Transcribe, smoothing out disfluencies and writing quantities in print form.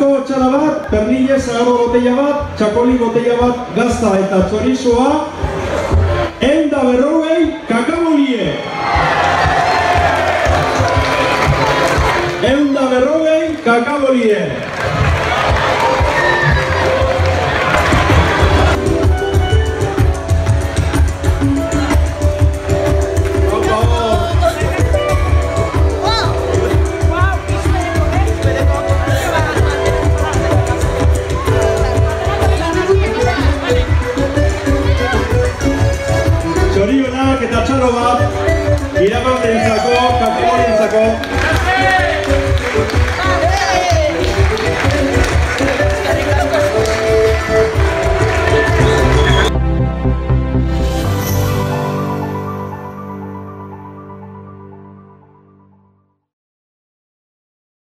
Asko txara bat, pernile, zagarro botella bat, txakoli botella bat, gazta eta txorizoa, 140 kakabolie. 140 kakabolie. Txorionak eta txaro bat, irabaten